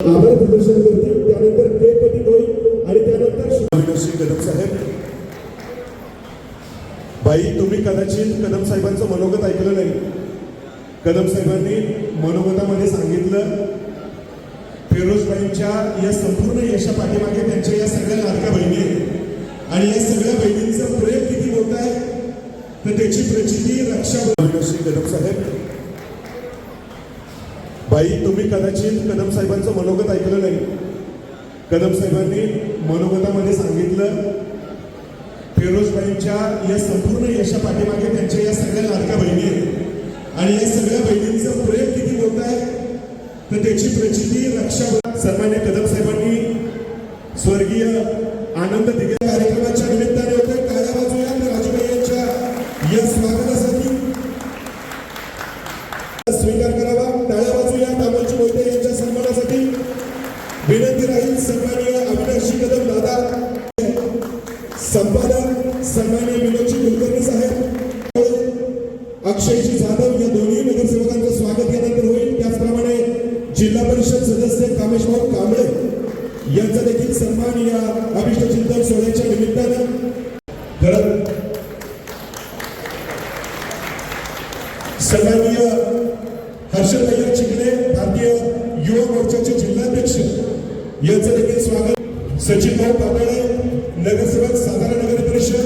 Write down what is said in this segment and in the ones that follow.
आभार प्रदर्शन करतील, त्यानंतर केक कटिंग होईल आणि त्यानंतर श्री कदम साहेब. बाई, तुम्ही कदाचित कदम साहेबांचं मनोगत ऐकलं नाही. कदम साहेबांनी मनोगतामध्ये सांगितलं, फिरोजबाईंच्या या संपूर्ण यशा पाठीमागे त्यांच्या या सगळ्या लाडक्या बहिणी आहेत आणि या सगळ्या बहिणींचं प्रेम किती मोठं आहे तर त्याची प्रचिती रक्षाबंधन. श्री कदम साहेब. बाई, तुम्ही कदाचित कदम साहेबांचं मनोगत ऐकलं नाही. कदम साहेबांनी मनोगतामध्ये सांगितलं, फिरोजबाईंच्या या संपूर्ण यशा पाठीमागे त्यांच्या या सगळ्या लाडक्या बहिणी आहेत आणि या सगळ्या बहिणींचं प्रेम किती मोठं आहे तर त्याची प्रचिती रक्षाबंधन. सन्मान्य कदम साहेबांनी स्वर्गीय आनंद दिघे कार्यक्रमाच्या निमित्ताने होते. टाळ्या वाजूया राजूभाई यांच्या या स्वागतासाठी. स्वीकार करावा. टाळ्या वाजूया तामोलजी मोहिते यांच्या सन्मानासाठी. विनंती राहील सन्माननीय अविनाशी कदम दादा, संपादक सन्माननीय विनोदजी कुलकर्णी साहेब, अक्षयजी जाधव या दोन्ही नगरसेवकांचं स्वागत यानंतर होईल. त्याचप्रमाणे जिल्हा परिषद सदस्य कामेशभाऊ कांबळे यांचा देखील सन्मान या अभिष्ट चिंतन सोहळ्याच्या निमित्तानं करत. सन्माननीय हर्षद चिखले, भारतीय युवा मोर्चाचे जिल्हाध्यक्ष यांचं देखील स्वागत. सचिन भाऊ पातळे, नगरसेवक सातारा नगर परिषद,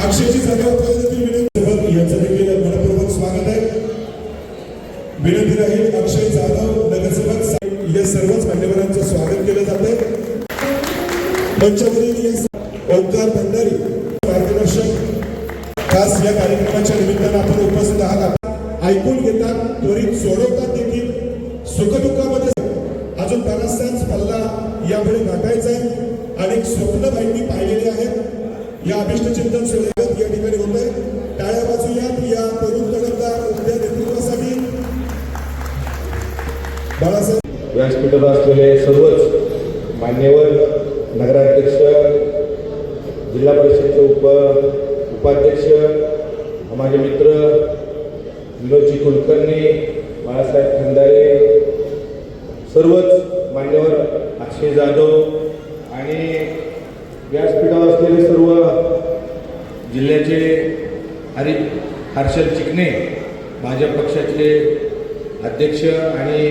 अक्षयजी जाधव यांचं देखील मनपूर्वक स्वागत आहे. विनंती राहील अक्षय जाधव नगरसेवक या सर्वच मान्यवरांचं स्वागत केलं जाते. मंचावरील ओंकार भंडारी मार्गदर्शक खास या कार्यक्रमाच्या निमित्तानं आपण उपस्थित आहात. ऐकून घेतात, त्वरित सोडवतात देखील. सुखदुःखामध्ये अजून बराचसाच पल्ला यापुढे गाठायचा आहे. अनेक स्वप्नबाईंनी पाहिलेले आहेत. या अभिष्ट चिंतन सोहळ्यात या ठिकाणी होत आहे. टाळ्या वाजूयात या तरुण तडफदार उद्या नेतृत्वासाठी. बाळासाहेब. व्यासपीठावर असलेले सर्वच मान्यवर नगराध्यक्ष, जिल्हा परिषदेचे उपाध्यक्ष, माझे मित्र विनोदजी कुलकर्णी, बाळासाहेब खंदारे, सर्वच मान्यवर अक्षय जाधव आणि व्यासपीठावर असलेले सर्व जिल्ह्याचे हर्षद चिखणे, भाजप पक्षाचे अध्यक्ष आणि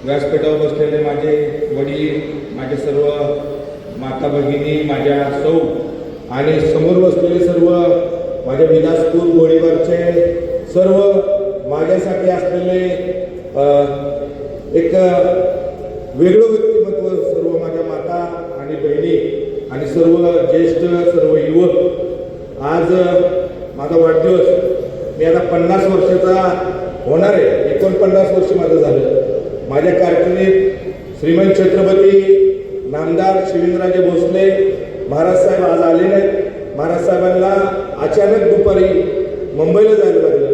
व्यासपीठावर बसलेले माझे वडील, माझे सर्व माता भगिनी, माझ्या सौ आणि समोर बसलेले सर्व माझ्या विलासपूर गोळीबारचे सर्व माझ्यासाठी असलेले एक वेगळं व्यक्तिमत्व, सर्व माझ्या माता आणि बहिणी आणि सर्व ज्येष्ठ, सर्व युवक. आज माझा वाढदिवस. मी आता 50 वर्षाचा होणार आहे. 49 वर्ष माझं झालं. माझ्या कारकिर्दीत श्रीमंत छत्रपती नामदार शिवेंद्रराजे भोसले महाराज साहेब आज आले नाहीत. महाराज साहेबांना अचानक दुपारी मुंबईला जायला लागलं.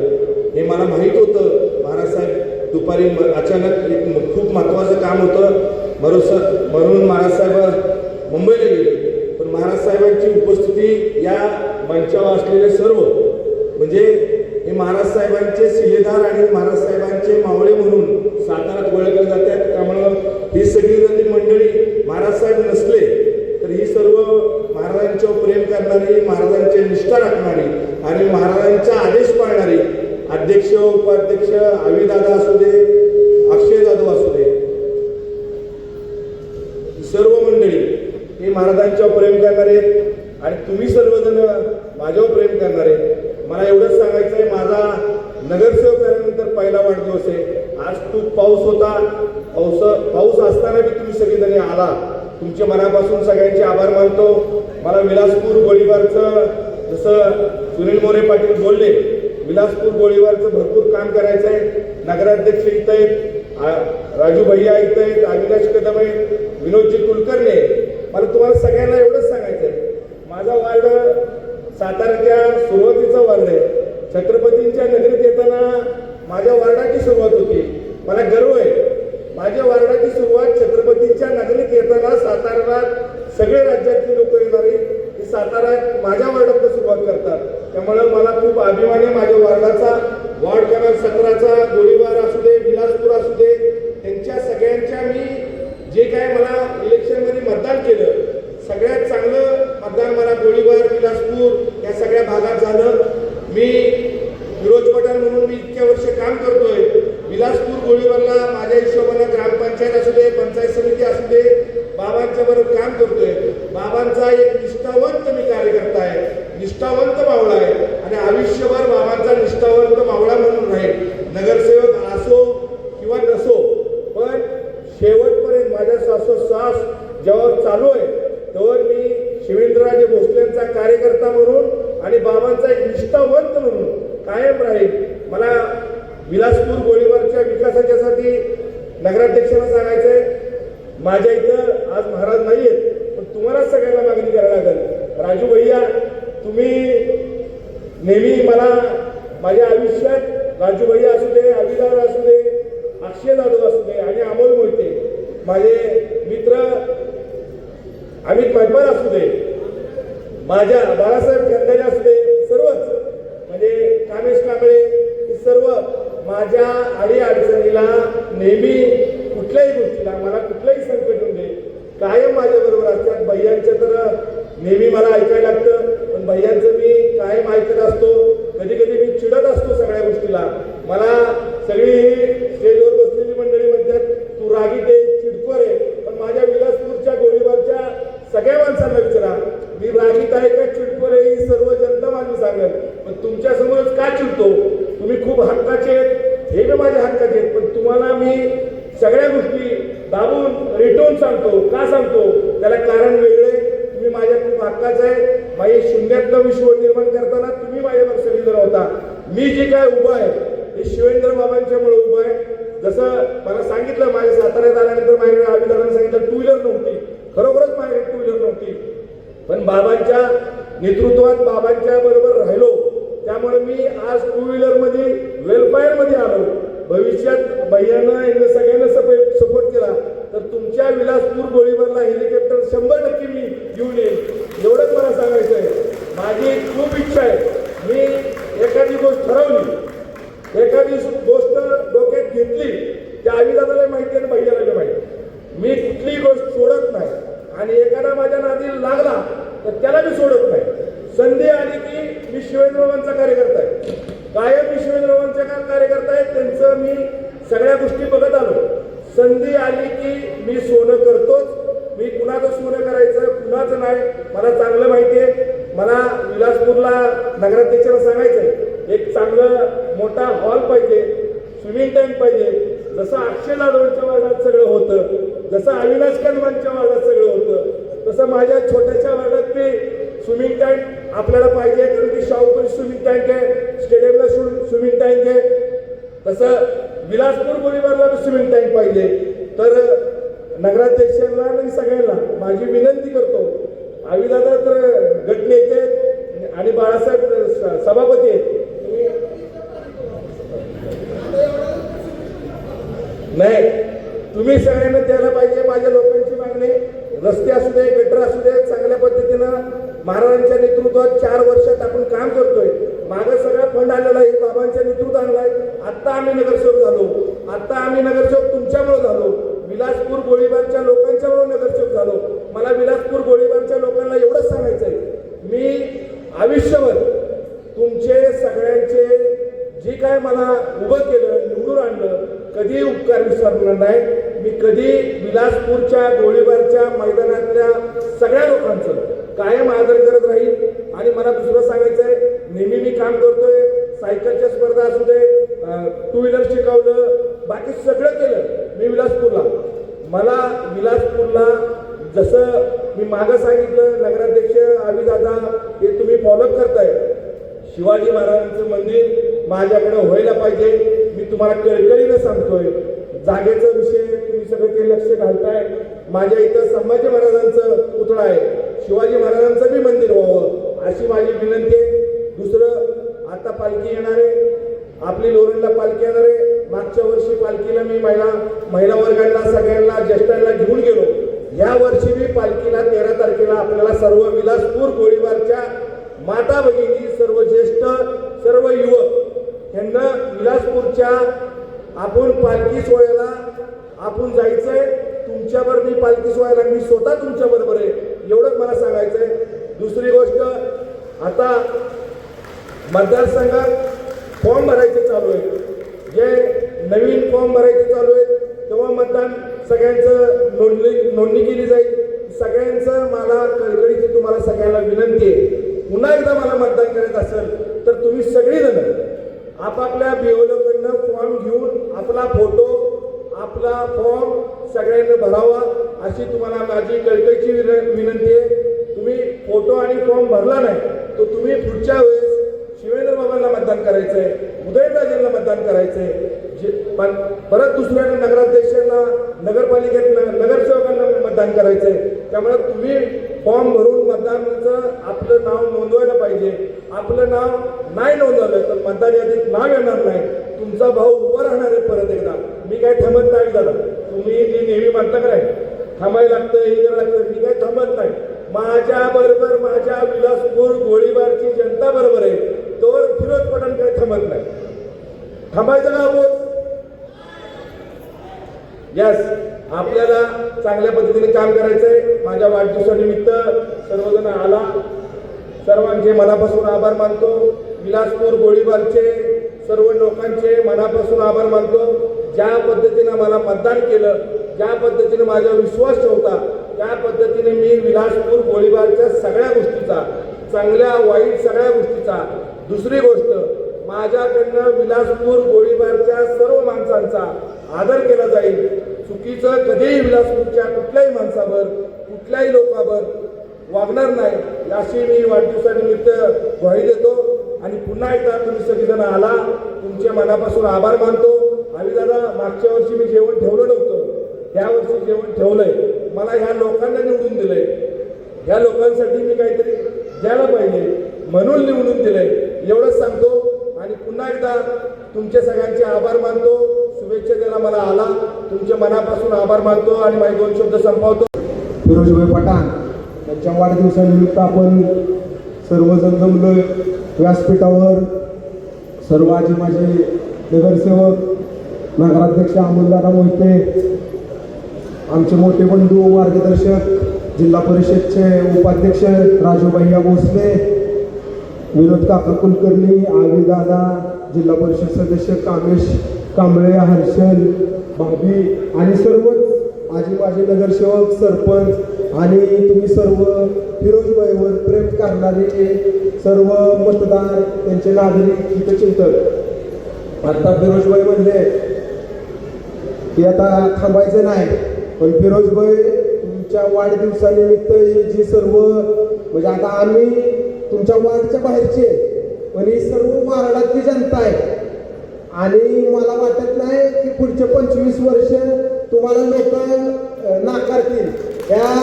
हे मला माहीत होतं. महाराज साहेब दुपारी अचानक एक खूप महत्त्वाचं काम होतं म्हणून महाराज साहेब मुंबईला गेले. पण महाराज साहेबांची उपस्थिती या मंचावर असलेले सर्व म्हणजे हे महाराज साहेबांचे शिलेदार आणि महाराज साहेबांचे मावळे म्हणून साताऱ्यात ओळखले जातात. त्यामुळं ही सगळी मंडळी महाराज साहेब नसले तर ही सर्व महाराजांच्यावर प्रेम करणारी, महाराजांची निष्ठा राखणारी आणि महाराजांचा आदेश पाळणारी अध्यक्ष, उपाध्यक्ष, आविदादा असू दे, अक्षय जाधव असू दे, सर्व मंडळी हे महाराजांच्यावर प्रेम करणारे आणि तुम्ही सर्वजण माझ्यावर प्रेम करणारे. मला एवढंच सांगायचं आहे, माझा नगरसेवक झाल्यानंतर पहिला वाढदिवस आहे. आज खूप पाऊस होता. पाऊस असताना बी तुम्ही सगळेजणी आला. तुमच्या मनापासून सगळ्यांचे आभार मानतो. मला विलासपूर गोळीबारचं जसं सुनील मोरे पाटील बोलले, विलासपूर गोळीबारचं भरपूर काम करायचं आहे. नगराध्यक्ष इथं आहेत, राजू भैया इथं आहेत, अविनाश कदम आहेत, विनोदजी कुलकर्णी. मला तुम्हाला सगळ्यांना एवढंच सांगायचं आहे, माझा वार्ड साताऱ्याच्या सुरुवातीचा वार्ड आहे. छत्रपतींच्या नगरीत येताना माझ्या वार्डाची सुरुवात होती. मला गर्व आहे. माझ्या वार्डाची सुरुवात छत्रपतींच्या नगरीत येताना साताऱ्याला सगळे राज्यातली लोक येणारी ही साताऱ्यात माझ्या वार्डातून सुरुवात करतात. त्यामुळे मला खूप अभिमान आहे माझ्या वार्डाचा. वार्ड क्रमांक 17चा गोळीबार असू दे, विलासपूर असू दे, त्यांच्या सगळ्यांच्या मी जे काय मला इलेक्शनमध्ये मतदान केलं, सगळ्यात चांगलं मतदान मला गोळीबार, विलासपूर या सगळ्या भागात झालं. मी फिरोज पठाण म्हणून मी इतक्या वर्ष काम करतोय. विलासपूर गोळीबारला माझ्या हिशोबानं ग्रामपंचायत असू दे, पंचायत समिती असू दे, बाबांच्या बरोबर काम करतोय. बाबांचा एक निष्ठावंत मी कार्यकर्ता आहे, निष्ठावंत मावळा आहे आणि आयुष्यभर बाबांचा निष्ठावंत मावळा म्हणून राहील. नगरसेवक असो किंवा नसो, पण शेवटपर्यंत माझ्या श्वासोश्वास जेव्हा चालू आहे तेव्हा मी शिवेंद्रराजे भोसलेंचा कार्यकर्ता म्हणून आणि बाबांचा एक निष्ठावंत म्हणून कायम राहील. मला विलासपूर गोळीबारच्या विकासाच्यासाठी नगराध्यक्षांना सांगायचंय, माझ्या इथं आज महाराज नाही आहेत, पण तुम्हालाच सगळ्यांना मागणी करायला लागेल. राजू भैया, तुम्ही नेहमी मला माझ्या आयुष्यात राजू भैया असू दे, अभिदार असू दे, अक्षय जाधव असू दे आणि अमोल मोहिते, माझे मित्र अमित मैपाल असू दे, माझ्या बाळासाहेब खंदारे असू दे, सर्वच म्हणजे कामेश कांबळे, हे सर्व माझ्या अडी अडचणीला नेहमी कुठल्याही गोष्टीला मला कुठलंही संकट येऊ दे कायम माझ्याबरोबर असतात. भैयांचं तर नेहमी मला ऐकायला लागतं, पण भैयांचं मी कायम ऐकत असतो. कधी कधी मी चिडत असतो सगळ्या गोष्टीला. मला सगळी स्टेजवर बसलेली मंडळी म्हणतात तू रागीट आहे, चिडखोर आहे, पण माझ्या विलासपूरच्या गोळीबारच्या सगळ्या माणसांना विचारा, मी रागीट आहे का चिडखोर आहे, ही सर्व जनता माझी सांगेल. पण तुमच्या समोरच का चिडतो? तुम्ही खूप हक्काचे आहेत, हे मी माझ्या हक्काचे आहेत, पण तुम्हाला मी सगळ्या गोष्टी दाबून रेटून सांगतो. का सांगतो? त्याला कारण वेगळे. तुम्ही माझ्या खूप हक्काचं आहे. माझे शून्यातलं विश्व निर्माण करताना तुम्ही माझ्यावर सगळीजण होता. मी जे काय उभं आहे हे शिवेंद्र बाबांच्यामुळे उभं आहे. जसं मला सांगितलं, माझ्या साताऱ्यात आल्यानंतर माझ्याकडे आविदारांनी सांगितलं टू व्हीलर नव्हती. खरोखरच माझ्याकडे टू व्हीलर नव्हती, पण बाबांच्या नेतृत्वात बाबांच्या बरोबर राहिलो, त्यामुळे मी आज टू व्हीलर मध्ये वेलफेअर मध्ये आलो. भविष्यात भैयानं यांना सगळ्यांना सपोर्ट केला तर तुमच्या विलासपूर गोळीबारला हेलिकॉप्टर 100% मी घेऊन येईल, एवढंच मला सांगायचं आहे. माझी खूप इच्छा आहे. मी एखादी गोष्ट ठरवली, एखादी गोष्ट डोक्यात घेतली, त्या आविदादाला माहिती आहे, भैयाला माहिती, मी कुठलीही गोष्ट सोडत नाही. आणि एखादा माझ्या नादी लागला तर त्याला मी सोडत नाही. संधी आली की मी शिवेंद्रबाबांचा कार्यकर्ता आहे, कायम मी शिवेंद्रबाबांचा कार्यकर्ता आहे. त्यांचं मी सगळ्या गोष्टी बघत आलो. संधी आली की मी सोनं करतोच. मी कुणाचं सोनं करायचं, कुणाचं नाही, मला चांगलं माहिती आहे. मला विलासपूरला नगराध्यक्षाला सांगायचंय, एक चांगलं मोठा हॉल पाहिजे, स्विमिंग टँक पाहिजे. जसं अक्षय जाधवच्या वार्डात सगळं होतं, जसं अविनाश कदमांच्या वार्डात सगळं होतं, तसं माझ्या छोट्याच्या वार्डात ते स्विमिंग टँक आपल्याला पाहिजे. कारण की शाहूपुरी स्विमिंग टँक आहे, स्टेडियमला स्विमिंग टँक आहे, तसं विलासपूर गोळीबारला स्विमिंग टँक पाहिजे. तर नगराध्यक्षांना आणि सगळ्यांना माझी विनंती करतो, आविदादा तर गटनेते आणि बाळासाहेब सभापती आहेत, नाही तुम्ही सगळ्यांना द्यायला पाहिजे. माझ्या लोकांची मागणी, रस्ते असू दे, गटर असू दे, चांगल्या पद्धतीनं महाराजांच्या नेतृत्वात 4 वर्षात आपण काम करतोय. मागं सगळा फंड आलेला आहे, बाबांच्या नेतृत्व आणलाय. आत्ता आम्ही नगरसेवक झालो, आत्ता आम्ही नगरसेवक तुमच्यामुळे झालो, विलासपूर गोळीबारच्या लोकांच्यामुळे नगरसेवक झालो. मला विलासपूर गोळीबारच्या लोकांना एवढंच सांगायचं आहे, मी आयुष्यभर तुमचे सगळ्यांचे जे काय मला उभं केलं, निवडून आणलं, कधी उपकार विसरणार नाही. मी कधी विलासपूरच्या गोळीबारच्या मैदानातल्या सगळ्या लोकांचं कायम आदर करत राहील. आणि मला दुसरं सांगायचं आहे, नेहमी मी काम करतोय, सायकलच्या स्पर्धा असू दे, टू व्हीलर शिकवलं, बाकी सगळं केलं मी विलासपूरला. मला विलासपूरला जसं मी मागं सांगितलं, नगराध्यक्ष आविदादा हे तुम्ही फॉलोअप करताय. शिवाजी महाराजांचं मंदिर माझ्याकडे व्हायला पाहिजे. मी तुम्हाला कळकळीनं सांगतोय, जागेचा विषय तुम्ही सगळं ते लक्ष घालताय. माझ्या इथं संभाजी महाराजांचं पुतळा आहे, शिवाजी महाराजांचं बी मंदिर व्हावं अशी माझी विनंती आहे. दुसरं, आता पालखी येणार आहे, आपली लोरणला पालखी येणार आहे. मागच्या वर्षी पालखीला मी महिला वर्गाला सगळ्यांना ज्येष्ठांना घेऊन गेलो. या वर्षी मी पालखीला 13 तारखेला आपल्याला सर्व विलासपूर गोळीबारच्या माता भगिनी, सर्व ज्येष्ठ, सर्व युवक यांना विलासपूरच्या आपण पालखी सोहळ्याला आपण जायचंय तुमच्याबरोबर, मी पालखी सोहळ्याला मी स्वतः तुमच्या बरोबर आहे, एवढंच मला सांगायचंय. दुसरी गोष्ट, आता मतदारसंघात फॉर्म भरायचे चालू आहे. जे नवीन फॉर्म भरायचे चालू आहेत तेव्हा मतदान सगळ्यांचं नोंदणी केली जाईल. सगळ्यांचं मला कळकळीची तुम्हाला सगळ्यांना विनंती आहे, पुन्हा एकदा मला मतदान करायचं असेल तर तुम्ही सगळीजण आपापल्या बिओलोकडनं फॉर्म घेऊन आपला फोटो, आपला फॉर्म सगळ्यांनी भरावा, अशी तुम्हाला माझी कळकळीची विनंती आहे. तुम्ही फोटो आणि फॉर्म भरला नाही तर तुम्ही पुढच्या वेळेस शिवेंद्र बाबांना मतदान करायचंय, उदयनराजेंना मतदान करायचंय, पण परत दुसऱ्या नगराध्यक्षांना, नगरपालिकेत नगरसेवकांना मतदान करायचंय. त्यामुळे तुम्ही फॉर्म भरून मतदानाचं आपलं नाव नोंदवायला पाहिजे. आपलं नाव नाही नोंदवलं तर मतदार यादीत नाव येणार नाही. तुमचा भाऊ उभं राहणार आहे परत एकदा. मी काय थांबत नाही दादा, तुम्ही नेहमी म्हणता काय थांबायला लागतं, हे करायला लागतं, मी काय थांबत नाही. माझ्या बरोबर माझ्या विलासपूर गोळीबारची जनता बरोबर आहे, तोवर फिरोज पठाण काय थांबत नाही. थांबायचं का बोल? यस, आपल्याला चांगल्या पद्धतीने काम करायचंय. माझ्या वाढदिवसानिमित्त सर्वजण आला, सर्वांचे मनापासून आभार मानतो. विलासपूर गोळीबारचे सर्व लोकांचे मनापासून आभार मानतो. ज्या पद्धतीनं मला मतदान केलं, ज्या पद्धतीने माझ्यावर विश्वास ठेवता, त्या पद्धतीने मी विलासपूर गोळीबारच्या सगळ्या गोष्टीचा, चांगल्या वाईट सगळ्या गोष्टीचा. दुसरी गोष्ट, माझ्याकडनं विलासपूर गोळीबारच्या सर्व माणसांचा आदर केला जाईल. चुकीचं कधीही विलासपूरच्या कुठल्याही माणसावर, कुठल्याही लोकांवर वागणार नाही, अशी मी वाढदिवसानिमित्त ग्वाही देतो. आणि पुन्हा एकदा तुम्ही सगळेजण आला, तुमचे मनापासून आभार मानतो. आम्ही दादा, मागच्या वर्षी मी जेवण ठेवलं नव्हतं, ह्या वर्षी जेवण ठेवलंय. मला ह्या लोकांना निवडून दिलंय, ह्या लोकांसाठी मी काहीतरी द्यायला पाहिजे म्हणून निवडून दिलंय, एवढंच सांगतो. आणि पुन्हा एकदा तुमचे सगळ्यांचे आभार मानतो. शुभेच्छा द्यायला मला आला, तुमच्या मनापासून आभार मानतो आणि माझे 2 शब्द संपवतो. फिरोजभाई पठाण यांच्या वाढदिवसानिमित्त आपण सर्वजण जमलोय व्यासपीठावर. सर्व आजी माझे नगरसेवक, नगराध्यक्ष अमोलदादा मोहिते, आमचे मोठे बंधू मार्गदर्शक, जिल्हा परिषदचे उपाध्यक्ष राजूभाई भोसले, विनोद काका कुलकर्णी, आवी दादा, जिल्हा परिषद सदस्य कामेश कांबळे, हर्षल, भाभी आणि सर्वच आजी माझे नगरसेवक, सरपंच आणि तुम्ही सर्व फिरोजबाईवर प्रेम करणारे सर्व मतदार, त्यांचे नागरिक, हितचिंतक. आता फिरोजबाई म्हणले की आता थांबायचं नाही, पण फिरोजबाई तुमच्या वाढदिवसानिमित्त ही जी सर्व, म्हणजे आता आम्ही तुमच्या वार्डच्या बाहेरचे, पण ही सर्व महाराष्ट्रातली जनता आहे. आणि मला वाटत नाही की पुढचे 25 वर्ष तुम्हाला लोक नाकारतील. या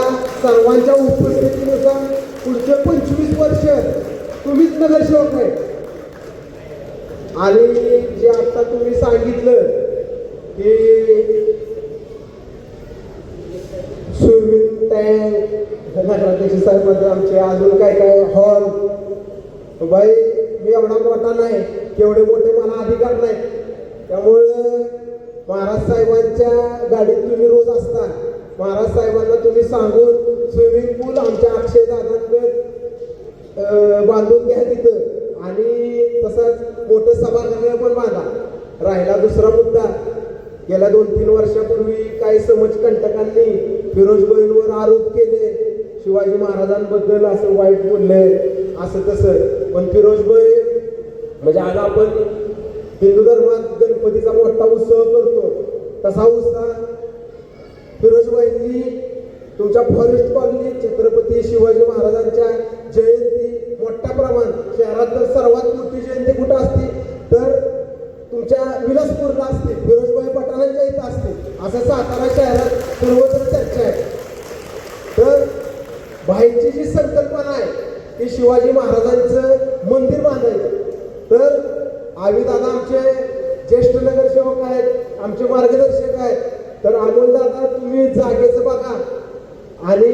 सर्वांच्या उपस्थितीनुसार पुढचे 25 वर्ष तुम्हीच नगरसेवक आहे. आणि जे आता तुम्ही सांगितलं की स्विमिंग टँक, नगराध्यक्ष साहेब म्हणजे आमचे अजून काय हॉल, बाई मी एवढा मोठा नाही, केवढे मोठे मला अधिकार नाही. त्यामुळं महाराज साहेबांच्या गाडीत तुम्ही रोज असता. महाराज साहेबांना तुम्ही सांगून स्विमिंग पूल आमच्या अक्षय दादांकडे बांधून घ्या तिथं, आणि तसंच मोठं सभागृह पण बांधा. राहिला दुसरा मुद्दा, गेल्या 2-3 वर्षापूर्वी काही समाजकंटकांनी फिरोजबाईंवर आरोप केले, शिवाजी महाराजांबद्दल असं वाईट बोलले, असं तसं. पण फिरोजबाई म्हणजे आज आपण हिंदू धर्मात गणपतीचा मोठा उत्सव करतो, तसा उत्साह फिरोजबाईंनी तुमच्या फॉरेस्ट कॉलनी छत्रपती शिवाजी महाराजांच्या जयंती मोठ्या प्रमाणात, शहरात तर सर्वात मोठी जयंती कुठं असते तर तुमच्या विलासपूरला असते, फिरोजबाई पठाणांच्या इथं असते, असं सातारा शहरात सर्वत्र चर्चा आहे. तर बाईंची जी संकल्पना आहे ती शिवाजी महाराजांचं मंदिर बांधायचं. तर आम्ही दादा आमचे ज्येष्ठ नगरसेवक आहेत, आमचे मार्गदर्शक आहेत. तर अमोल दादा तुम्ही जागेचं बघा, आणि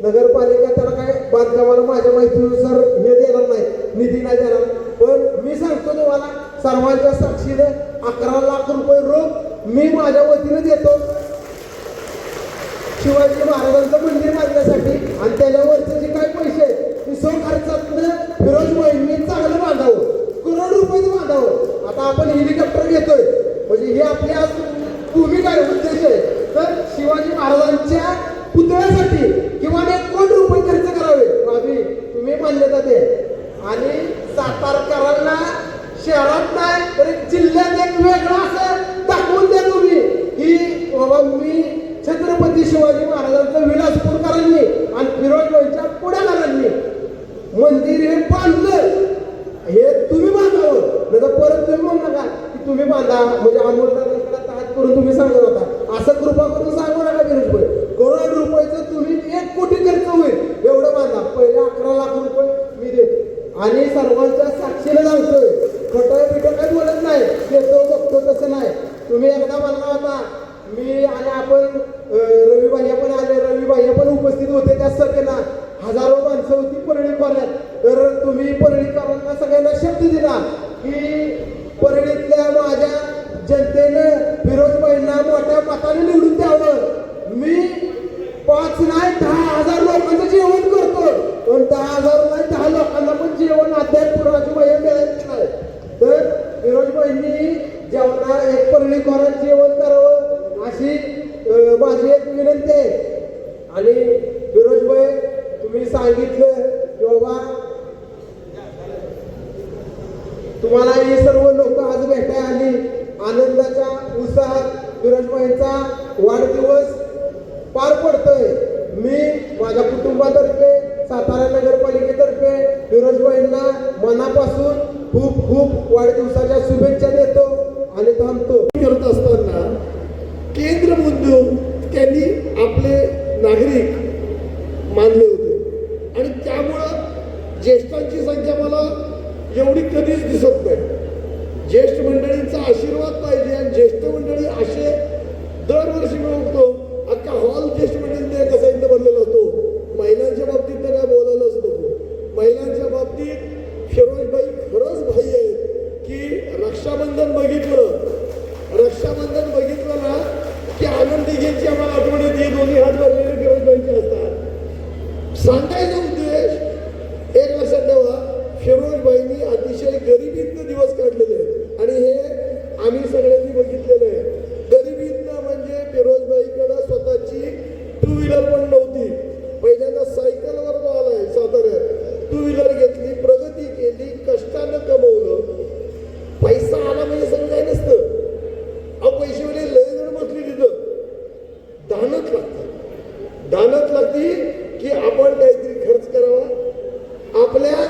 नगरपालिका त्याला काय बांधकामाला माझ्या माहितीनुसार हे देणार नाही, निधी नाही देणार. पण मी सांगतो तुम्हाला सर्वांच्या साक्षीने 11 लाख रुपये रोख मी माझ्या वतीने देतो. शिवाजी महाराजांचं मंदिर बांधण्यासाठी आणि त्याच्यावरचे जे काही पैसे आहेत ते खर्चातनं फिरोज भाईंनी चांगलं बांधावं, करोड रुपयाचं बांधावं. आता आपण हेलिकॉप्टर घेतोय म्हणजे ही आपली आज भूमिका आहे, उद्देश आहे. तर शिवाजी महाराजांच्या पुतळ्यासाठी किंवा 1 कोटी रुपये खर्च करावे. बाबी तुम्ही मान्यता द्या. आणि सातारकरांना शहरात नाही तर एक जिल्ह्यात एक वेगळं असं दाखवून द्या तुम्ही की बाबा मी छत्रपती शिवाजी महाराजांचं विलासपूरकरांनी आणि फिरोजभाईच्या पुढाकारांनी मंदिर हे बांधलं, हे तुम्ही बांधावं. नाही तर परत तुम्ही म्हणू नका की तुम्ही बांधा म्हणजे अमोलदारांकडे हात करून तुम्ही सांगत होता. असं कृपा करून सांगू नका फिरोजभाई. करोड रुपयाचं तुम्ही 1 कोटी खर्च होईल एवढं बांधा. पहिले 11 लाख रुपये मी देतो आणि सर्वांच्या साक्षीने सांगतोय, खोटं बिटं काही बोलत नाही, देतो बघतो तसं नाही. तुम्ही एकदा म्हणला होता मी आणि आपण रवी भाई पण आले, रवी भाई पण उपस्थित होते त्या सभेला. हजारो माणसं होती परळी पाण्यात. तर तुम्ही परळीकरांना सगळ्यांना शब्द दिला की परळीतल्या माझ्या जनतेनं फिरोजभाईंना मोठ्या मताने निवडून द्यावं. मी 5 नाही 10,000 लोकांचं जेवण करतो, पण 10,000 नाही 10 लोकांना पण जेवण अद्याप पुराची वय मिळायची नाही. तर फिरोजभाईंनी जेवणा एक परळीकरांना जेवण करावं अशी माझी एक विनंती आहे. आणि फिरोजभाई तुम्ही सांगितलं की बाबा तुम्हाला ही सर्व लोक आज भेटायला आली. आनंदाच्या उत्साहात फिरोजभाईंचा वाढदिवस पार पडतोय. मी माझ्या कुटुंबातर्फे सातारा नगरपालिकेतर्फे फिरोजभाईंना मनापासून खूप खूप वाढदिवसाच्या शुभेच्छा देतो आणि थांबतो. करत असताना केंद्र म्हणून त्यांनी आपले नागरिक मानले होते आणि त्यामुळं ज्येष्ठांची संख्या मला एवढी कधीच दिसत नाही. ज्येष्ठ मंडळींचा आशीर्वाद पाहिजे आणि ज्येष्ठ मंडळी असे दरवर्षी मी बघतो अख्खा हॉल ज्येष्ठ मंडळींनी कसा इथं भरलेला असतो. महिलांच्या बाबतीत तर काय बोलायलाच नको. महिलांच्या बाबतीत फिरोजभाई खरंच भाई आहेत की रक्षाबंधन बघितलं ना की आनंदी घ्यायची आम्हाला आठवण येते. दोन्ही हात भरलेले फिरोजभाईंचे असतात. सांगायचा उद्देश एक लक्षात ठेवा, फिरोजभाईंनी अतिशय गरिबीतनं दिवस काढलेले आहेत आणि हे आम्ही सगळ्यांनी बघितलेलं आहे. गरिबीतनं म्हणजे फिरोजभाईकडं स्वतःची 2 व्हीलर पण नव्हती. पहिल्यांदा सायकलवर तो आलाय साताऱ्यात. 2 व्हीलर घेतली, प्रगती केली, कष्टानं कमवलं. पैसा आला म्हणजे सगळं काय नसतं. अहो पैशावाले लय जण बसली तिथं. दानत लागती की आपण काहीतरी खर्च करावा. आपल्या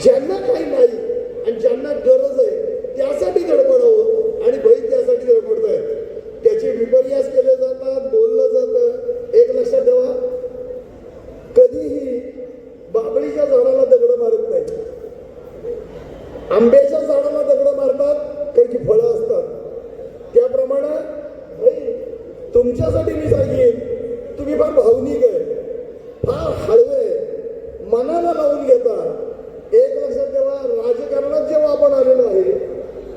ज्यांना काही नाही आणि ज्यांना गरज आहे त्यासाठी धडपडावं आणि भाई त्यासाठी धडपडत आहेत. त्याचे विपर्यास केले जातात, बोललं जातं. एक लक्षात ठेवा, कधीही बाबळीच्या झाडाला दगड मारत नाही, आंब्याच्या झाडाला दगड मारतात कारण की फळं असतात. त्याप्रमाणे भाई तुमच्यासाठी मी सांगेन, तुम्ही फार भावनिक आहे, फार हळवे, मनाला लावून घेता. एक लक्षात ठेवा, राजकारणात जेव्हा आपण आलेलो आहे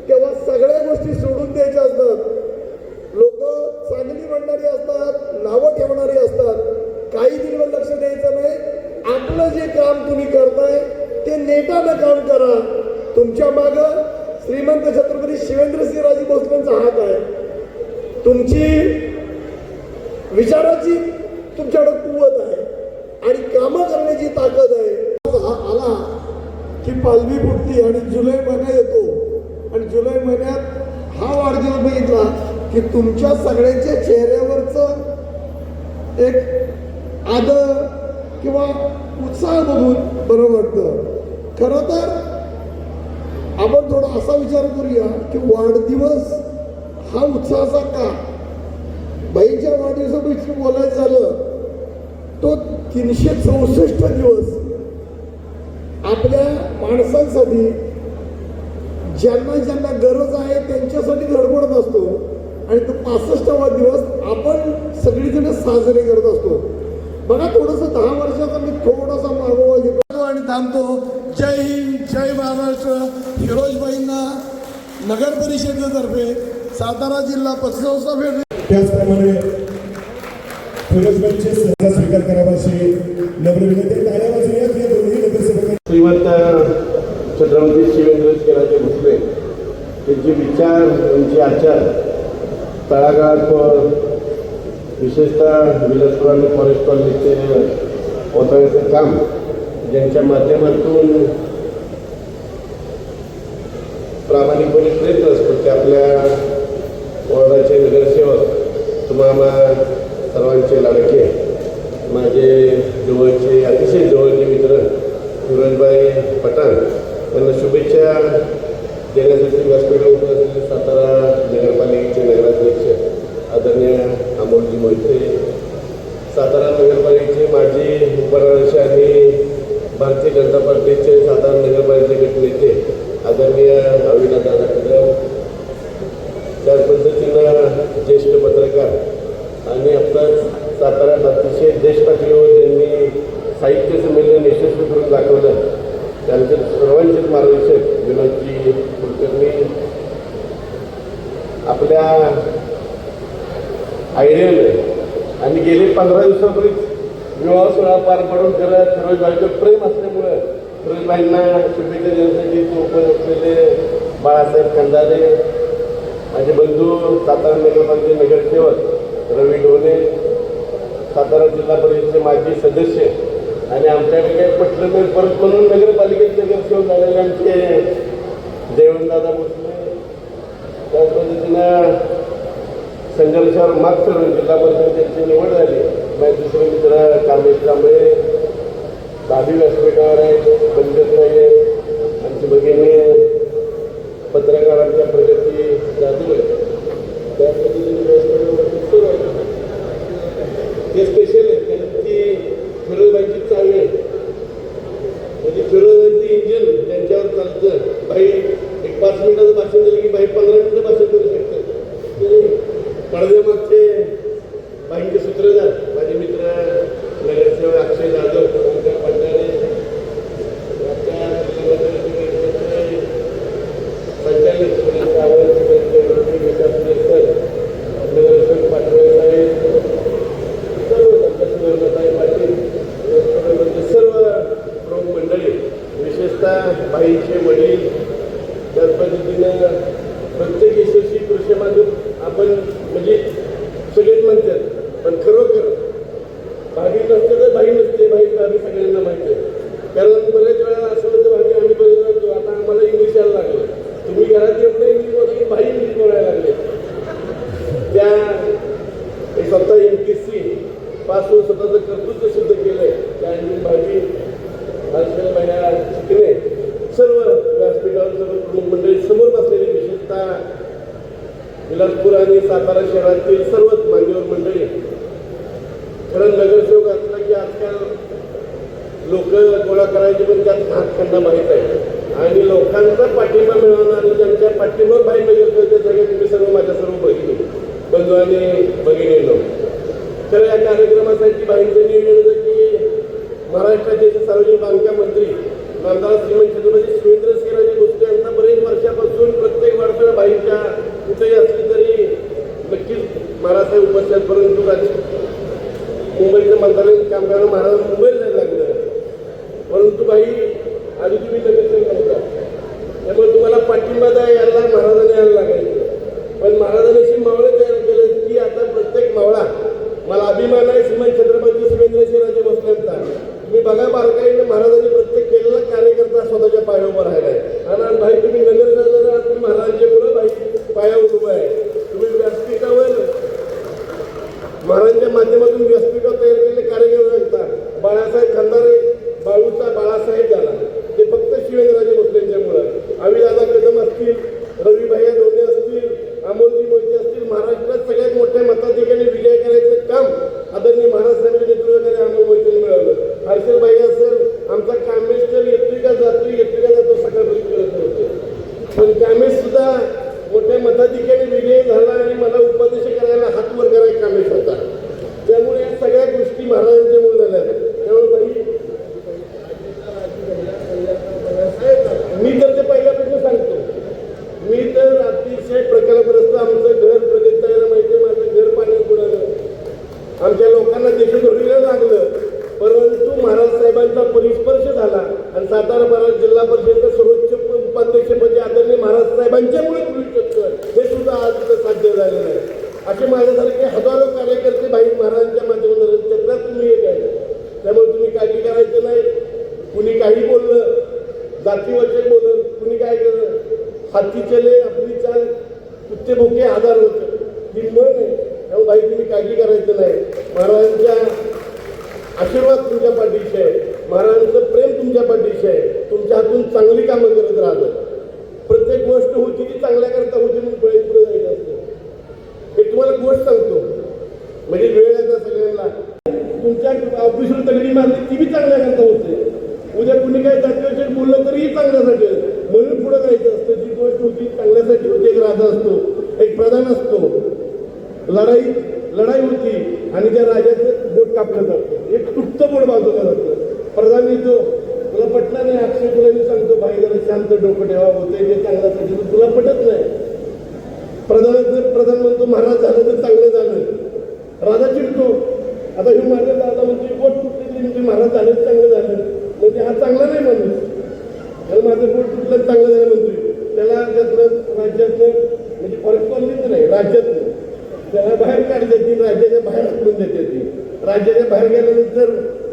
तेव्हा सगळ्या गोष्टी सोडून द्यायच्या असतात. लोक चांगली म्हणणारी असतात, नावं ठेवणारी असतात. काही दिवस लक्ष द्यायचं नाही. आपलं जे काम तुम्ही करताय ते नेटानं काम करा. तुमच्या मागं श्रीमंत छत्रपती शिवेंद्रसिंहराजे भोसलेंचा हात आहे. तुमची विचाराची तुमच्याकडे कुवत आहे आणि कामं करण्याची ताकद आहे. हा आला की पालवी फुटती आणि जुलै महिना येतो आणि जुलै महिन्यात हा वाढदिवस बघितला की तुमच्या सगळ्यांच्या चेहऱ्यावरचं एक आदर किंवा उत्साह बघून बरं वाटतं. खरं तर आपण थोडा असा विचार करूया की वाढदिवस हा उत्साहाचा का. बाईंच्या वाढदिवसाविषयी बोलायचं झालं तो 364 दिवस आपल्या माणसांसाठी ज्यांना ज्यांना गरज आहे त्यांच्यासाठी धडपडत असतो आणि तो 65वा दिवस आपण सगळीजण साजरे करत असतो. बघा थोडंसं 10 वर्षाचा मी थोडासा मागोवा घेतो आणि थांबतो. जय हिंद, जय महाराष्ट्र. फिरोजभाईंना नगर परिषदेतर्फे सातारा जिल्हा पतसंस्था फेडरेशन त्याचप्रमाणे फिरोजबाईंचे सहजा स्वीकार करावा अशी नम्र विनंती. टाळ्या वाजवूयात या दोन्ही नगरसेवकांनी. श्रीमंत छत्रपती शिवेंद्रराजे भोसले यांचे विचार, यांचे आचार तळागाळात विशेषतः विलासपूर आणि फॉरेस्ट कॉलनीचे पोहोचवण्याचं काम ज्यांच्या माध्यमातून प्रामाणिकपणे प्रयत्न असतो ते आपल्या वॉर्डाचे नगरसेवक तुम्हाला सर्वांचे लाडके माझे जवळचे अतिशय जवळचे मित्र फिरोजबाई पठाण यांना शुभेच्छा देण्यासाठी व्यासपीठावर उपस्थित सातारा नगरपालिकेचे नगराध्यक्ष आदरणीय अमोलजी मोहिते, सातारा नगरपालिकेचे माजी उपराध्यक्ष आणि भारतीय जनता पार्टीचे सातारा नगरपालिकेचे गटनेते आदरणीय अविनाश दादा कदम, त्याच पद्धतीनं ज्येष्ठ पत्रकार आणि आपल्याच साताऱ्यात अतिशय देश पातळीवर ज्यांनी साहित्य संमेलन यशस्वी करून दाखवलं त्यांचे सर्वांचेच मार्गदर्शक विनोदजी कुलकर्णी आपल्या आयडियानं आणि गेले 15 दिवसापूर्वीच विवाह सोहळा पार पाडून करत फिरोजबाईचं प्रेम असल्यामुळं फिरोजबाईंना शुभेच्छा देण्यासाठी उपस्थित असलेले बाळासाहेब खंदारे, माझे बंधू सातारा नगरपालिकेचे नगरसेवक रवी ढोणे, सातारा जिल्हा परिषदेचे माजी सदस्य आणि आमच्याकडे काही पटलं नाही परत म्हणून नगरपालिकेचे नगरसेवक झालेले आमचे देवनदादा भोसले, त्याच पद्धतीनं संघर्षावर मात करून जिल्हा परिषद त्यांची निवड झाली. माझे दुसरे मित्र कामेश कांबळे भाभी व्यासपीठावर आहेत, पंडित आहेत, आमची भगिनी पत्रकारांच्या प्रगती जादू आहे त्या पद्धतीने व्यासपीठावरती सुरू आहे. ते स्पेशल आहे कारण ती फिरोजबाईंची चावी आहे, म्हणजे फिरोजबाईंचं इंजिन त्यांच्यावर चालतं. बाई एक 5 मिनिटाचं भाषण दिलं की बाई 15 मिनिटं भाषण करू शकतात. पडद्यामागचे बाईंचे सूत्रधार माझे मित्र नगरसेवक अक्षय जाधव, ओंकार भंडारे, संचालक सुरेश सावंत, नगरसेवक पाटोळे साहेब, सर्व प्रमुख मंडळी, विशेषतः बाईंचे वडील, त्याच पद्धतीनं प्रत्येक यशस्वी कृषी माध्यम आपण म्हणजे सगळेच म्हणतात, पण खरोखर भाभी नसते तर बाई नसते, भाई सगळ्यांना माहिती आहे. कारण बरेच वेळा असं होतं भाभी आम्ही बरेच आता आम्हाला इंग्लिश यायला लागले, तुम्ही घरात एवढं इंग्लिश बोलले की भाई इंग्लिश बोलायला लागले. त्या स्वतः MPSC पासून स्वतःचं कर्तृत्व सिद्ध केलंय त्या भाभी महिन्या शिकणे सर्व व्यासपीठावर सर्व प्रमुख मंडळी समोर बसलेली, विशेषतः विलासपूर आणि सातारा शहरातील सर्वच मान्यवर मंडळी. खरं नगरसेवक असला की आजकाल लोक गोळा करायचे पण त्यात हातखंडा माहीत आहे आणि लोकांचा पाठिंबा मिळवणार ज्यांच्या पाठिंबा बाई नगरसेवकच्या जागी तुम्ही सर्व माझ्या सर्व भगिनी बंधू आणि भगिनींनो. खरं या कार्यक्रमासाठी बाईंचं नियोजन होतं की महाराष्ट्राचे सार्वजनिक बांधकाम मंत्री नामदार श्रीमंत छत्रपती शिवेंद्रराजे भोसले यांचा बरेच वर्षापासून प्रत्येक वर्षाला बाईंच्या कुठेही असली तरी नक्कीच महाराजसाहेब उपस्थित, परंतु मुंबईचं मंत्रालय काम करायला महाराज मुंबईला जायला लागलं. परंतु बाई आधी तुम्ही नगरसेवक नव्हता त्यामुळे तुम्हाला पाठिंबा यायला महाराजांनी यायला लागायचं. पण महाराजांनी अशी मावळं तयार केलं की आता प्रत्येक मावळा मला अभिमान आहे श्रीमंत छत्रपती शिवेंद्रराजे भोसलेंचा. तुम्ही बघा बारकाईने महाराजांनी प्रत्येक केलेला कार्यकर्ता स्वतःच्या पायावर उभा राहिला आहे. आणि भाई तुम्ही नगरसेवक आहात, तुम्ही महाराजांच्या मुळे भाई पायावर उभं आहे. तुम्ही व्यासपीठावर महाराजांच्या माध्यमातून व्यासपीठावर तयार केलेले कार्यकर्ते असतात. बाळासाहेब खंदारे बाळूचा बाळासाहेब झाला ते फक्त शिवेंद्रराजे भोसलेंच्यामुळं. अविदादा कदम असतील, रवी भैया ढोणे असतील, अमोलजी मोहिते असतील, महाराष्ट्रात सगळ्यात मोठ्या मताधिकाने विजय करायचं काम आदरणीय महाराज साहेबांच्या नेतृत्वाखाली अमोल मोहितेने मिळवलं. हर्षल भाई असेल, आमचा कामेश तर येत्रिका जातो सकाळपर्यंत करत होते, पण कामेश सुद्धा मोठ्या मताधिकाने विजय झाला आणि मला उपदेश करायला हात वर करायला कामेश होता. त्यामुळे या सगळ्या गोष्टी महाराजांच्या मुळे झाल्या. त्यामुळे बाई मी तर ते पहिल्यापासून सांगतो महाराष्ट्राचा परिस्पर्श झाला आणि सातारा महाराज जिल्हा परिषदेचं सर्वोच्च उपाध्यक्षपदी आदरणीय महाराज साहेबांच्यामुळे मिळू शकतं, हे सुद्धा आज साध्य झालेलं आहे. असे माझ्यासारखे हजारो कार्यकर्ते भाई महाराजांच्या माध्यमातून त्याच्यात तुम्ही एक आहे. त्यामुळे तुम्ही काळजी करायचं नाही. कुणी काही बोललं, जातीवचक बोललं, कुणी काय केलं, हाती चले आपली चाल कुत्ते भुके आधार होतं, ही म्हण आहे. त्यामुळे भाई तुम्ही काळजी करायचं नाही. महाराजांच्या आशीर्वाद तुमच्या पाठीशी आहे, महाराजांचं प्रेम तुमच्या पाठीशी आहे. तुमच्या हातून चांगली कामं करत राहतं. प्रत्येक गोष्ट होती ती चांगल्या करता होती म्हणून पुढे जायचं असतं. हे तुम्हाला गोष्ट सांगतो, म्हणजे वेळ येतात सगळ्यांना. तुमच्या ऑफिसवर तगडी मारली ती बी चांगल्या करता होते. उद्या कुणी काही जातीवचक बोललं तरीही चांगल्यासाठी म्हणून पुढे जायचं असतं. जी गोष्ट होती चांगल्यासाठी होती. एक राजा असतो, एक प्रधान असतो. लढाई होती आणि त्या राजाचं बोट कापलं जातं, एक तुटतं बोट बाजूला जातं. प्रधान येतो, तुला पटलं नाही अक्षय, तुला मी सांगतो भाई जरा शांत डोकं ठेवा, होते जे चांगल्यासाठी तुला पटत नाही. प्रधान म्हणतो महाराज झालं तर चांगलं झालं. राजा चिडतो, आता हे माझ्या दादा म्हणते बोट तुटले म्हणजे महाराज झालं चांगलं झालं, म्हणजे हा चांगला नाही माणूस. आणि माझं बोट तुटलं चांगलं झालं म्हणतोय. त्याला त्यातलं राज्यातलं म्हणजे फॉरेस्ट कॉलनीच नाही, राज्यातलं त्याला बाहेर काढतात ती, राज्याच्या बाहेर हटवून देते ती. राज्याच्या बाहेर गेल्यानंतर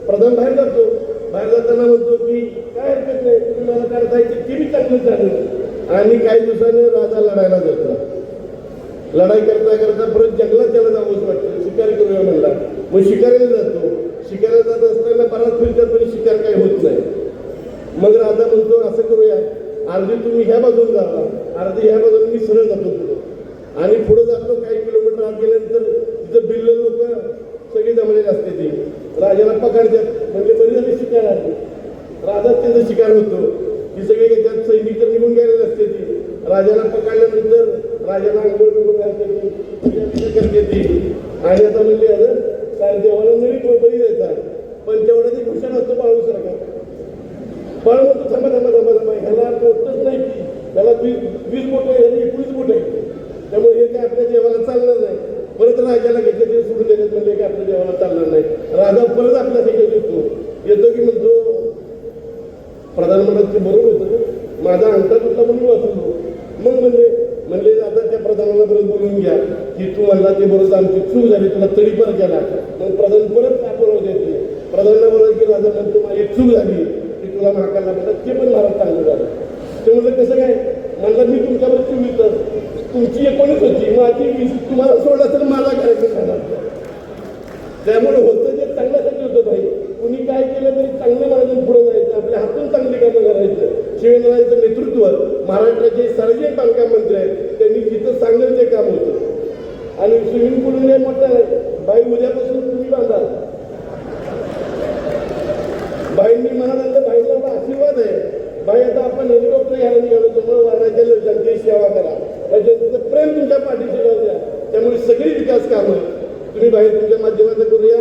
प्रधान बाहेर जातो. बाहेर जाताना म्हणतो की काय हरकत नाही, तुम्ही मला काढता येते, ते बी चांगलं झालं. आणि काही दिवसाने राजा लढायला जातो. लढाई करता करता परत जंगलात त्याला जावंच वाटतं, शिकार करूया म्हणला. मग शिकारीला जातो. शिकारीला जात असताना बराच फिरतात पण शिकार काही होत नाही. मग राजा म्हणतो असं करूया, अर्धी तुम्ही ह्या बाजून जावा, अर्धी ह्या बाजून मी सरळ जातो पुढे. आणि पुढे जातो. काही किलोमीटर आत गेल्यानंतर तिथं बिल्ल लोक सगळी जमलेली असते. ती राजाला पकडतात, म्हणजे बरी झाली शिकार आली. राजाच त्यांचा शिकार होतो. ही सगळी त्यात सैनिक तर निघून गेलेली असते. ती राजाला पकडल्यानंतर राजाला अंघोळ बिंघोळ घालते ती, करते ती. आणि आता म्हणले अरे काय देवाला नवी बळी द्यायचा, पण तेवढा ते खुशाल असतो बाळूसारखा. बाळू म्हणतो थांबा थांबा थांबा थांबा, ह्याला पोटच नाही की, त्याला 20 बोट आहे, ह्याला 19 बोट आहे. त्यामुळे हे काय आपल्या देवाला चालणार नाही. परत राजाला घेतले ते सोडून देण्यात म्हणजे काय आपल्या देवाला चालणार नाही. राजा परत आपल्या त्याच्यात येतो की म्हणतो प्रधान म्हणत ते बरोबर होतं, माझा अंगठा तुटला म्हणून वाचलो. मग म्हणले आता त्या प्रधानाला परत बोलून घ्या की तू म्हणला ते बरोबर आमची चूक झाली, तुला तडी परत केला. मग प्रधान परत काय बोलवत येते. प्रधानला बोलत की राजा म्हणतो माझी चूक झाली की तुला महाकाला म्हणतात, ते पण मला चांगलं झालं. ते म्हणलं कसं काय, म्हणलं मी तुमच्याबरोबर 24, तुमची 19 होती, माझी 20, तुम्हाला सोडला तर माझा कार्यक्रम झाला. त्यामुळे होतं जे चांगल्यासाठी होतं भाई. कुणी काय केलं तरी चांगलं मार्गाने पुढे जायचं, आपल्या हातून चांगली कामं करायचं. शिवेंद्रराजांचं नेतृत्व, महाराष्ट्राचे सार्वजनिक बांधकाम मंत्री आहेत, त्यांनी जिथं सांगेल ते काम होतं. आणि स्विमिंग पूल हे मोठं आहे बाई, उद्यापासून तुम्ही बांधा. बाईंनी मनात आणलं, बाईंचा आशीर्वाद आहे. बाई आता आपण हेलिकॉप्टर घ्यायला निघालो, त्यामुळे वाहनाच्या जनतेची सेवा करा, या जनतेचं प्रेम तुमच्या पाठीशी राहू द्या. त्यामुळे सगळी विकास कामं तुम्ही बाहेर तुमच्या माध्यमातून करूया.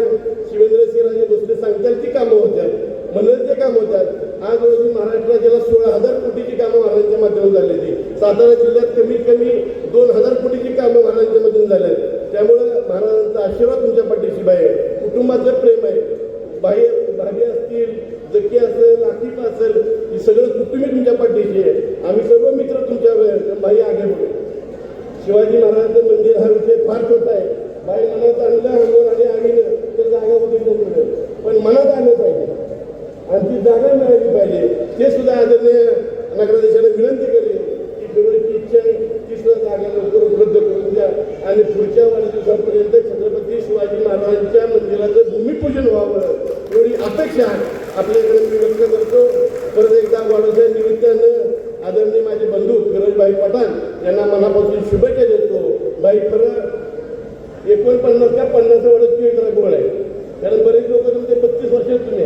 शिवेंद्रसिंहराजे भोसले सांगताल ती कामं होत्यात, म्हणत ते काम होतात. आज रोजी महाराष्ट्र राज्याला 16,000 कोटीची कामं महाराजांच्या माध्यमातून झालेली. सातारा जिल्ह्यात कमीत कमी 2,000 कोटीची कामं महाराजांच्या मधून झाल्या. त्यामुळं महाराजांचा आशीर्वाद तुमच्या पाठीशी बाहेर, कुटुंबाचं प्रेम आहे. भाभी असतील, जकी असेल, आतिफ असेल, ही सगळं कुटुंबी तुमच्या पाठीशी आहे. आम्ही सर्व मित्र तुमच्यावर भाई आगे बघू. शिवाजी महाराजांचं मंदिर हा विषय फार छोटा आहे. बाई मनात आणलं अंगोर आणि आगीनं तर जागा बदलून मिळेल, पण मनात आलं पाहिजे आणि ती जागा मिळाली पाहिजे. ते सुद्धा आदरणीय नगराध्यक्षाला विनंती करेल की गडची इच्छा आहे ती सुद्धा जागा लवकर उपलब्ध करून द्या आणि पुढच्या वाढदिवसापर्यंत छत्रपती शिवाजी महाराजांच्या मंदिराचं भूमिपूजन व्हावं एवढी अपेक्षा आपल्याकडे मी व्यक्त करतो. परत एकदा वाढदिवसा निमित्तानं आदरणीय माझे बंधू फिरोजभाई पठाण यांना मनापासून शुभेच्छा देतो. भाई खरं 49 का 50 वर्षाची एक गोळ आहे, कारण बरेच लोक तुमचे 32 वर्षात तुम्ही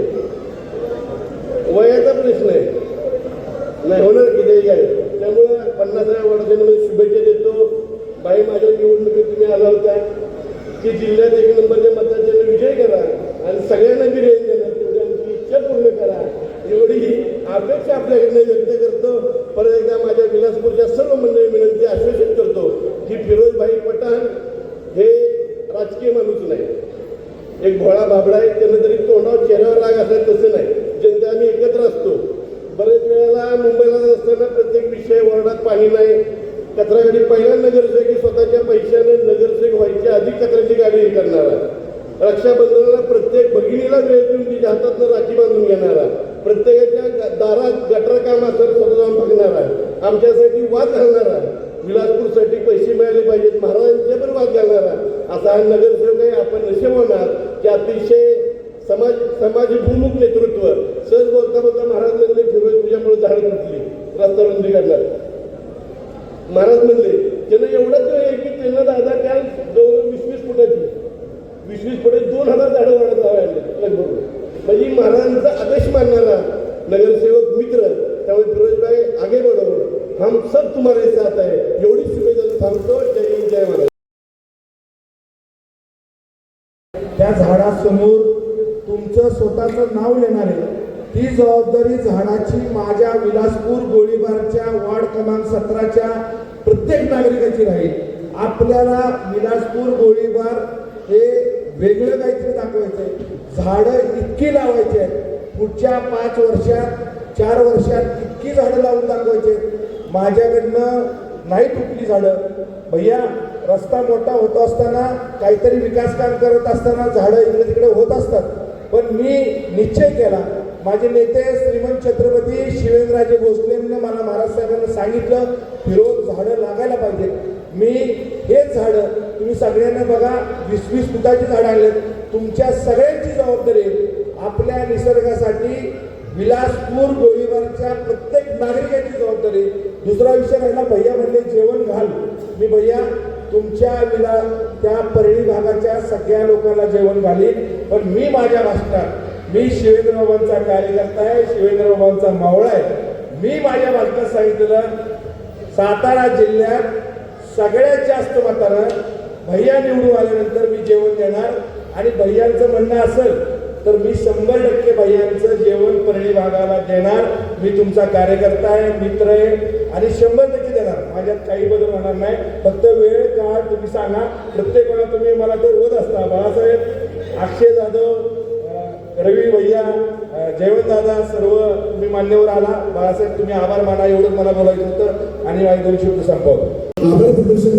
वयाचा प्रश्न आहे, नाही होणार की ते काय. त्यामुळे 50व्या वर्षानिमित्त शुभेच्छा देतो. बाई माझ्या निवडणुकीत तुम्ही आला होता की जिल्ह्यात 1 नंबरच्या मतांचा विजय करा आणि सगळ्यांना बिर्याणी देणार, तेवढी आमची इच्छा पूर्ण करा एवढी अपेक्षा आपल्याकडे व्यक्त करतो. परत एकदा माझ्या विलासपूरच्या सर्व मंडळी विनंती आश्वासित करतो की फिरोजभाई पठाण हे राजकीय माणूस नाही, एक भोळा बाबडा आहे, त्यानं तरी तोंडावर चेहऱ्यावर राग असला तसं नाही. जनता आम्ही एकत्र असतो. बरेच वेळेला मुंबईला जात असताना प्रत्येक विषय वॉर्डात पाणी नाही, कचरा गाडी पहिल्या नगरसेवक की स्वतःच्या पैशाने नगरसेवक व्हायच्या आधी कचऱ्याची गाडी हे करणारा, रक्षाबंधनाला प्रत्येक भगिनीला वेळ देऊन तिच्या हातातनं राखी बांधून घेणारा, प्रत्येकाच्या दारात गटर काम असेल स्वतः जाऊन बघणारा, आमच्यासाठी वाद घालणारा, विलासपूरसाठी पैसे मिळाले पाहिजेत महाराजांच्या पण वाद घालणारा असा हा नगरसेवक आहे. आपण नशे होणार की अतिशय समाजभूमुख नेतृत्व. सहज बोलता बोलता महाराज म्हणले फिरवत तुझ्यामुळे झाड तुटली, रस्ता रुंदी करणार. महाराज म्हणले त्यानं एवढंच आहे की त्यांना दादा त्या जवळ 20-20 फुटाची 20-20 फुटे 2000 झाडं वाढत लगभग. म्हणजे महाराजांचा आदेश मानणारा नगरसेवक मित्र. त्यामुळे फिरोजभाई आगे बढो, हम सब तुम्हारे साथ आहे एवढी शुभेच्छा सांगतो. जय हिंद जय महाराज. त्या झाडासमोर तुमचं स्वतःचं नाव येणार आहे. ती जबाबदारी झाडाची माझ्या विलासपूर गोळीबारच्या वार्ड क्रमांक 17च्या प्रत्येक नागरिकाची राहील. आपल्याला विलासपूर गोळीबार हे वेगळं काहीतरी दाखवायचं आहे. झाडं इतकी लावायची आहेत पुढच्या 5 वर्षात 4 वर्षात इतकी झाडं लावून दाखवायची आहेत. माझ्याकडनं नाही तुटली झाडं. भैया रस्ता मोठा होत असताना काहीतरी विकास काम करत असताना झाडं इकडे तिकडे होत असतात. पण मी निश्चय केला, माझे नेते श्रीमंत छत्रपती शिवेंद्रराजे भोसलेंना मला महाराज साहेबांना सांगितलं फिरोज झाडं लागायला पाहिजेत. मी हेच झाडं तुम्ही सगळ्यांना बघा 20-20 फुटाची झाडं आणलेत. तुमच्या सगळ्यांची जबाबदारी आपल्या निसर्गासाठी विलासपूर गोळीबारच्या प्रत्येक नागरिकाची जबाबदारी. दुसरा विषय राहिला भैया म्हणले जेवण घाल. मी भैया तुमच्या त्या परळी भागाच्या सगळ्या लोकांना जेवण घालीन. पण मी माझ्या भाषणात मी शिवेंद्रबाबांचा कार्यकर्ता आहे, शिवेंद्रबाबांचा मावळा आहे. मी माझ्या भाषणात सांगितलेलं सातारा जिल्ह्यात सगळ्यात जास्त मतानं भैया निवडून आल्यानंतर मी जेवण देणार. आणि भैयांचं म्हणणं असेल तर मी 100% भैयांचं जेवण परळी भागाला देणार. मी तुमचा कार्यकर्ता आहे, मित्र आहे आणि 100% देणार. माझ्यात काही बदल होणार नाही. फक्त वेळ काळ तुम्ही सांगा. प्रत्येक वेळा तुम्ही मला ते रोज असता. बाळासाहेब, अक्षय जाधव, रवी भैया, जयवंत दादा सर्व तुम्ही मान्यवर आला. बाळासाहेब तुम्ही आभार माना एवढंच मला बोलायचं होतं आणि माझे 2 शब्द संपवतो. आभार प्रदर्शन